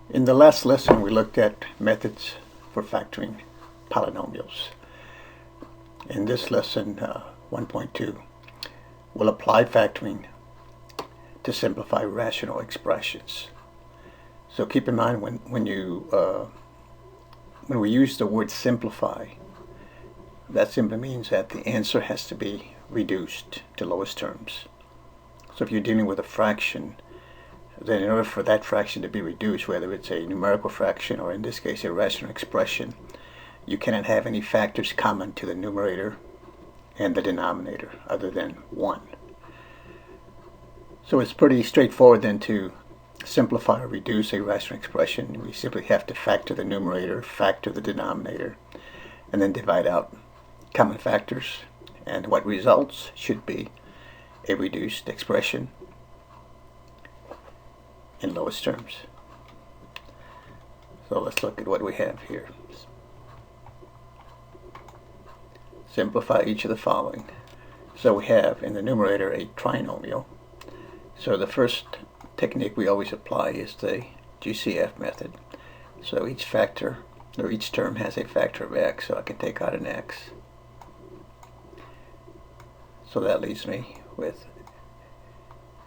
In the last lesson, we looked at methods for factoring polynomials. In this lesson, 1.2, we'll apply factoring to simplify rational expressions. So keep in mind when we use the word simplify, that simply means that the answer has to be reduced to lowest terms. So if you're dealing with a fraction, then in order for that fraction to be reduced, whether it's a numerical fraction or in this case a rational expression, you cannot have any factors common to the numerator and the denominator other than 1. So it's pretty straightforward then to simplify or reduce a rational expression. We simply have to factor the numerator, factor the denominator, and then divide out common factors, and what results should be a reduced expression in lowest terms. So let's look at what we have here. Simplify each of the following. So we have in the numerator a trinomial. So the first technique we always apply is the Gcf method. So each factor, or each term, has a factor of x, so I can take out an x. So that leaves me with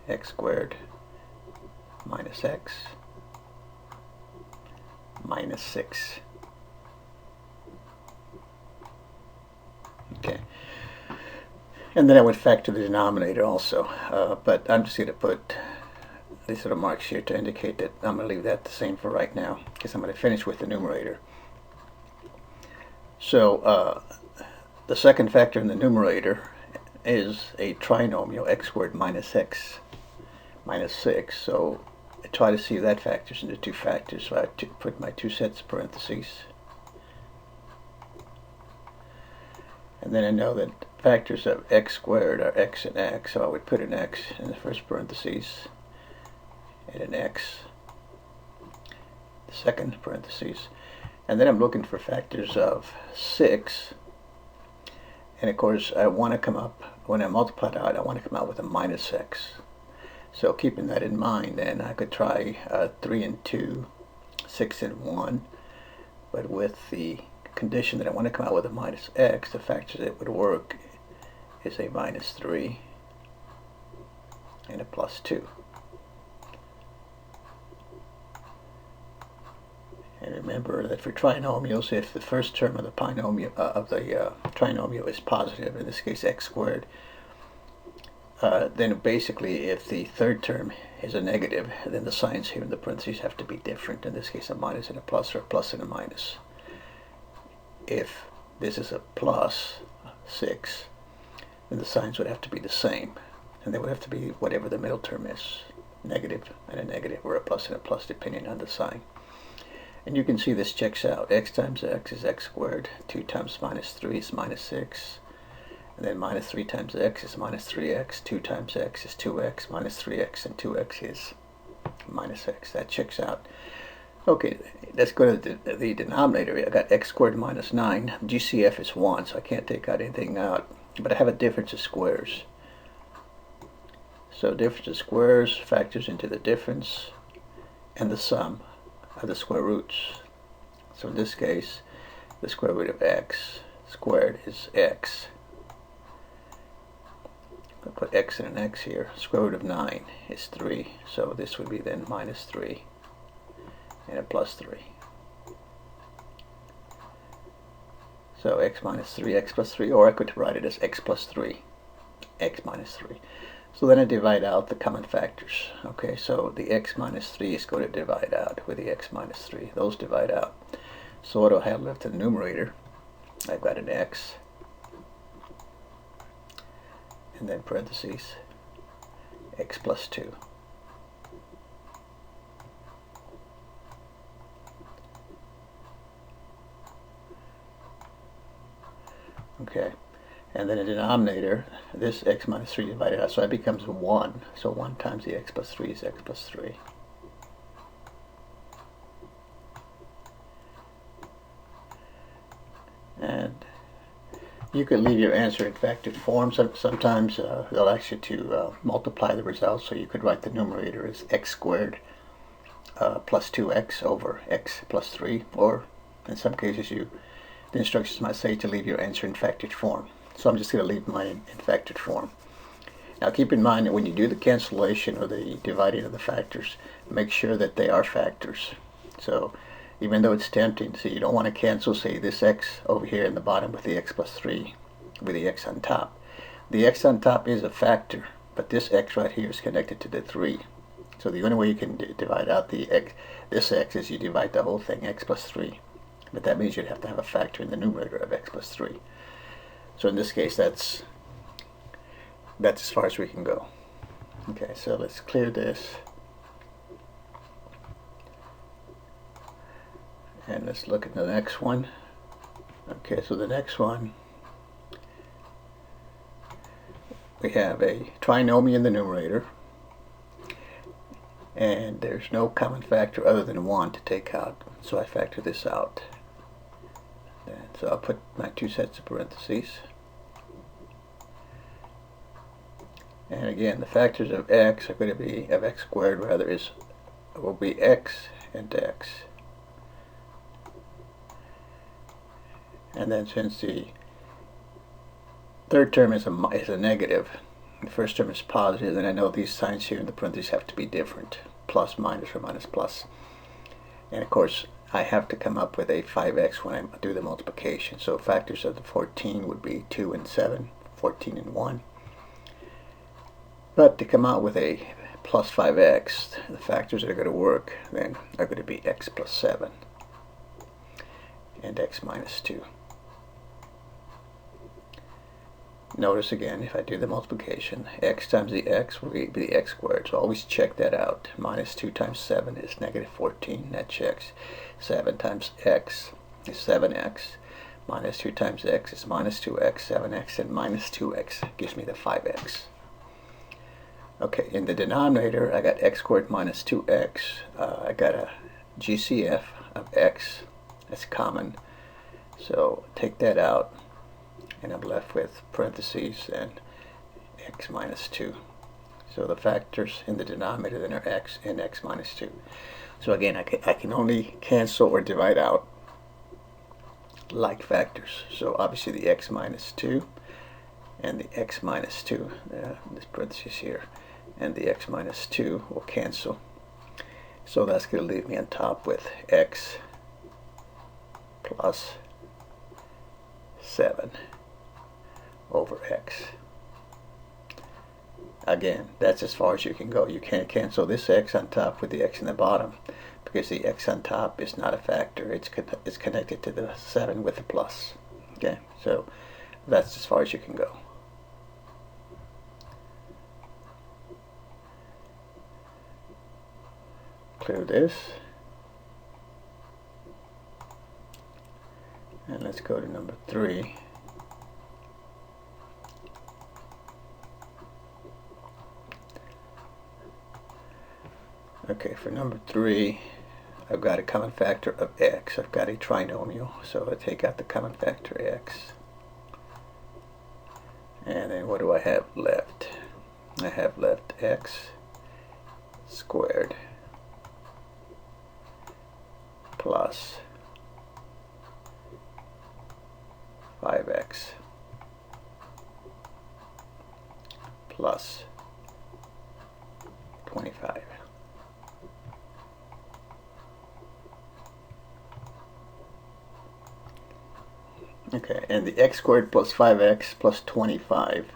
x squared minus x minus 6. Okay. And then I would factor the denominator also, but I'm just going to put these little marks here to indicate that I'm going to leave that the same for right now, because I'm going to finish with the numerator. So the second factor in the numerator is a trinomial, x squared minus x minus 6. So I try to see if that factors into two factors, so I put my two sets of parentheses. And then I know that factors of x squared are x and x, so I would put an x in the first parentheses and an x the second parentheses. And then I'm looking for factors of 6. And of course I want to come up, when I multiply it out, I want to come out with a minus x. So keeping that in mind, then I could try 3 and 2, 6 and 1, but with the condition that I want to come out with a minus x, the factor that would work is a minus 3 and a plus 2. And remember that for trinomials, if the first term of the binomial trinomial is positive, in this case x squared, then basically if the third term is a negative, then the signs here in the parentheses have to be different. In this case, a minus and a plus, or a plus and a minus. If this is a plus 6, then the signs would have to be the same, and they would have to be whatever the middle term is, negative and a negative, or a plus and a plus, depending on the sign. And you can see this checks out. X times x is x squared, 2 times minus 3 is minus 6, and then minus 3 times x is minus 3x, 2 times x is 2x, minus 3x, and 2x is minus x. That checks out. Okay, let's go to the denominator. I got x squared minus 9. Gcf is 1, so I can't take out anything out. But I have a difference of squares. So difference of squares factors into the difference and the sum of the square roots. So in this case, the square root of x squared is x. I'll put x and an x here. Square root of 9 is 3. So this would be then minus 3 and a plus 3. So x minus 3, x plus 3, or I could write it as x plus 3, x minus 3. So then I divide out the common factors. Okay, so the x minus 3 is going to divide out with the x minus 3. Those divide out. So what do I have left in the numerator? I've got an x, and then parentheses, x plus 2. Okay, and then the denominator, this x minus 3 divided out, so that becomes 1. So 1 times the x plus 3 is x plus 3. And you can leave your answer in factored form. Sometimes they'll ask you to multiply the results, so you could write the numerator as x squared plus 2x over x plus 3, or in some cases the instructions might say to leave your answer in factored form. So I'm just going to leave mine in factored form. Now keep in mind that when you do the cancellation or the dividing of the factors, make sure that they are factors. So even though it's tempting, so you don't want to cancel, say, this x over here in the bottom with the x plus 3 with the x on top. The x on top is a factor, but this x right here is connected to the 3. So the only way you can divide out this x is you divide the whole thing, x plus 3. But that means you'd have to have a factor in the numerator of x plus 3. So in this case, that's as far as we can go. Okay, so let's clear this. And let's look at the next one. Okay, so the next one, we have a trinomial in the numerator, and there's no common factor other than 1 to take out, so I factor this out. And so I'll put my 2 sets of parentheses. And again, the factors of x are going to be, of x squared rather, will be x and x. And then since the third term is a negative, the first term is positive, then I know these signs here in the parentheses have to be different. Plus, minus, or minus, plus. And of course, I have to come up with a 5x when I do the multiplication. So factors of the 14 would be 2 and 7, 14 and 1. But to come out with a plus 5x, the factors that are going to work then are going to be x plus 7 and x minus 2. Notice again, if I do the multiplication, x times the x will be the x squared, so always check that out. Minus 2 times 7 is negative 14, that checks. 7 times x is 7x. Minus 2 times x is minus 2x, 7x, and minus 2x gives me the 5x. Okay, in the denominator, I got x squared minus 2x. I got a GCF of x. That's common. So take that out, and I'm left with parentheses and x minus 2. So the factors in the denominator then are x and x minus 2. So again, I can only cancel or divide out like factors. So obviously the x minus 2 and the x minus 2, this parentheses here, and the x minus 2 will cancel. So that's going to leave me on top with x plus 7 over x. Again, that's as far as you can go. You can't cancel this x on top with the x in the bottom because the x on top is not a factor. It's connected to the 7 with the plus. Okay, so that's as far as you can go. Clear this. And let's go to number 3. Okay, for number 3, I've got a common factor of x. I've got a trinomial, so I take out the common factor x. And then what do I have left? I have left x squared plus 5x plus 25. Okay, and the x squared plus 5x plus 25.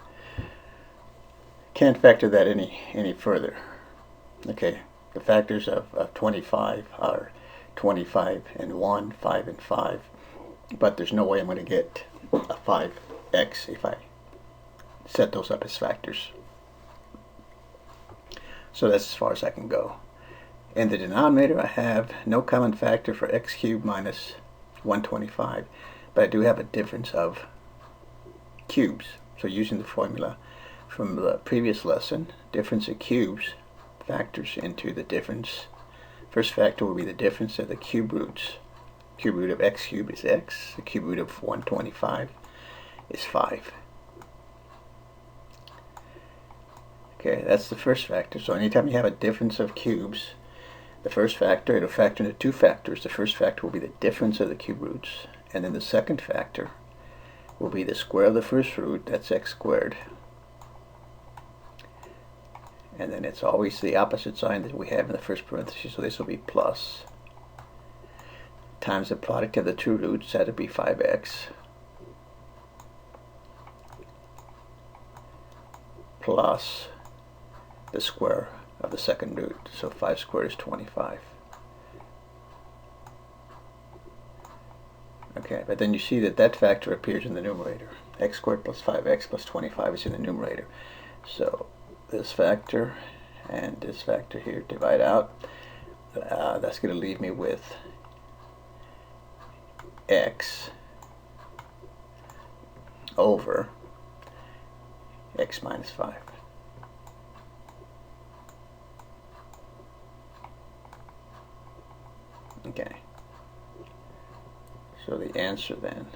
Can't factor that any further. Okay, the factors of 25 are 25 and 1, 5 and 5. But there's no way I'm going to get a 5x if I set those up as factors. So that's as far as I can go. In the denominator, I have no common factor for x cubed minus 125. But I do have a difference of cubes. So using the formula from the previous lesson, difference of cubes factors into the difference. First factor will be the difference of the cube roots. Cube root of x cubed is x. The cube root of 125 is 5. Okay, that's the first factor. So anytime you have a difference of cubes, the first factor, it'll factor into two factors. The first factor will be the difference of the cube roots, and then the second factor will be the square of the first root, that's x squared, and then it's always the opposite sign that we have in the first parenthesis, so this will be plus, times the product of the two roots, that'll be 5x, plus the square of the second root, so 5 squared is 25. Okay, but then you see that that factor appears in the numerator. X squared plus 5x plus 25 is in the numerator. So this factor and this factor here divide out. That's going to leave me with x over x minus 5. Okay. So the answer then,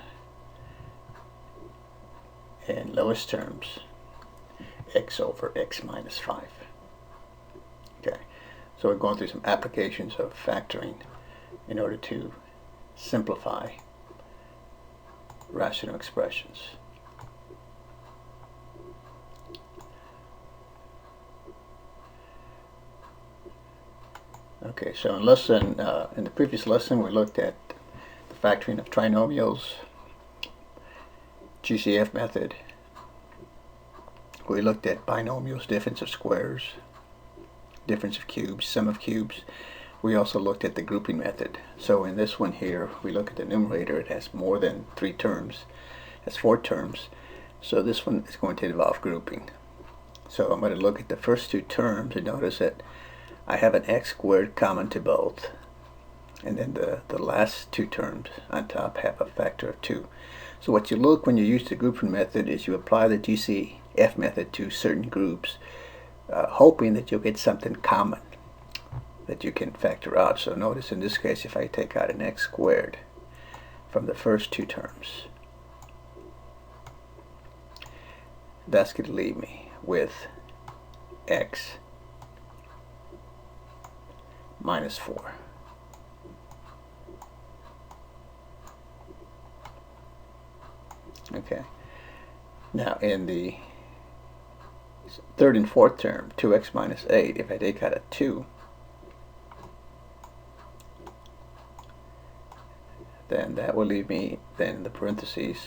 in lowest terms, x over x minus 5. Okay, so we're going through some applications of factoring in order to simplify rational expressions. Okay, so in the previous lesson we looked at the factoring of trinomials, Gcf method. We looked at binomials, difference of squares, difference of cubes, sum of cubes. We also looked at the grouping method. So in this one here, we look at the numerator. It has more than 3 terms. It has 4 terms. So this one is going to involve grouping. So I'm going to look at the first 2 terms and notice that I have an x squared common to both. And then the last 2 terms on top have a factor of 2. So what you look when you use the grouping method is you apply the Gcf method to certain groups, hoping that you'll get something common that you can factor out. So notice in this case, if I take out an x squared from the first 2 terms, that's going to leave me with x minus 4. Okay. Now in the third and fourth term, 2x minus 8, if I take out a 2, then that will leave me then in the parentheses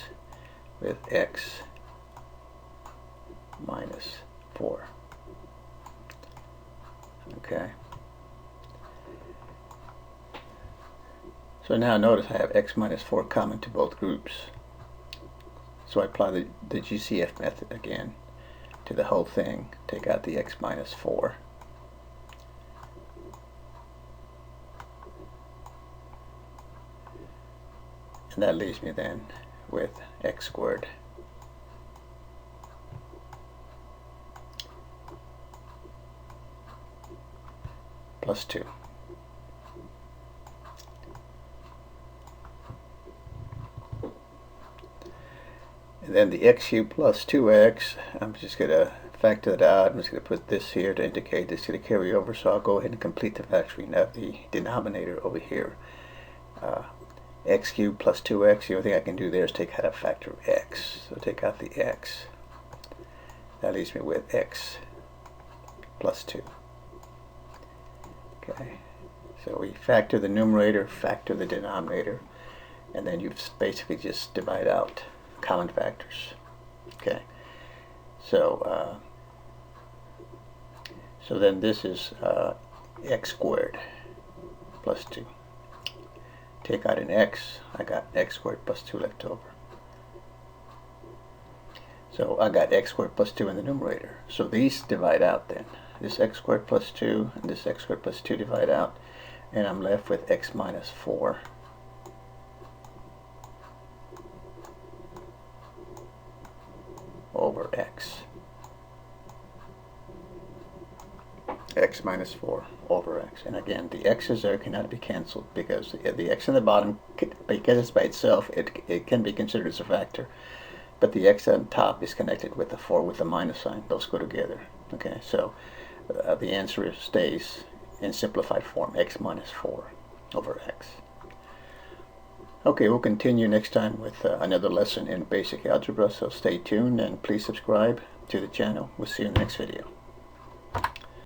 with x minus 4. Okay. So now notice I have x minus 4 common to both groups. So I apply the Gcf method again to the whole thing, take out the x minus 4. And that leaves me then with x squared plus 2. And then the x cubed plus 2x, I'm just going to factor that out. I'm just going to put this here to indicate this is going to carry over, so I'll go ahead and complete the factoring of the denominator over here. X cubed plus 2x, the only thing I can do there is take out a factor of x. So take out the x. That leaves me with x plus 2. Okay, so we factor the numerator, factor the denominator, and then you basically just divide out common factors. Okay, so so then this is x squared plus 2. Take out an x, I got x squared plus 2 left over. So I got x squared plus 2 in the numerator. So these divide out then. This x squared plus 2 and this x squared plus 2 divide out, and I'm left with x minus 4 over x. X minus 4 over x. And again, the x's there cannot be cancelled because the x in the bottom, because it's by itself, it can be considered as a factor. But the x on top is connected with the 4 with the minus sign. Those go together. Okay, so the answer stays in simplified form, x minus 4 over x. Okay, we'll continue next time with another lesson in basic algebra, so stay tuned and please subscribe to the channel. We'll see you in the next video.